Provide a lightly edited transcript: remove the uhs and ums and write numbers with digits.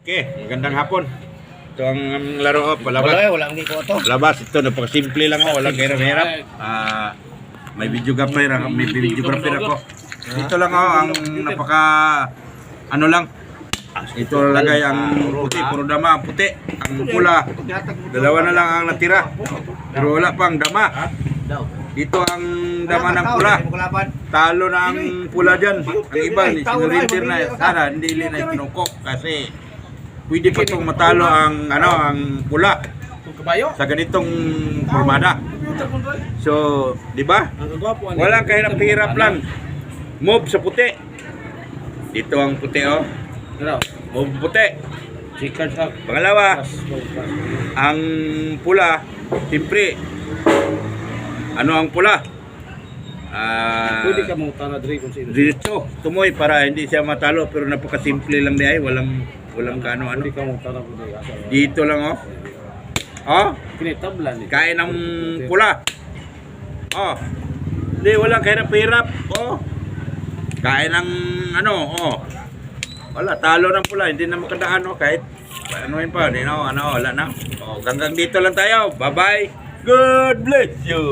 Okay, magandang hapon. Ito ang laro, palabas. Walang ko to. Labas, ito, napakasimple lang walang hirap-hirap. May videographer ako. Dito lang ang napaka, ano lang. Ito lagay ang puti, puro dama, ang puti, ang pula. Dalawa na lang ang natira. Pero wala pang dama. Dito ang dama ng pula. Talo na ang pula dyan. Ang iba, sinurintir na. Sana, hindi na itinukok kasi pwede pa itong matalo ang pula sa ganitong formada. So, di ba? Walang kahirap-hirap lang. Move sa puti. Dito ang puti, oh. Move puti. Pangalawa, ang pula, siyempre, ano ang pula? Pwede ka mong tanad rin kung sino. Diretso, tumoy para hindi siya matalo pero napakasimple lang di ay. Walang kano-ano. Pwede ka mong tanad rin. Dito lang, oh. Oh, Kinitablan eh. kain ng pula. Oh. Hindi, walang kahirap-hirap. Oh. Kain ng oh. Wala, talo ng pula. Hindi na makadaan, oh. Kahit, ano yun pa, wala na. Oh, hanggang dito lang tayo. Bye-bye. God bless you.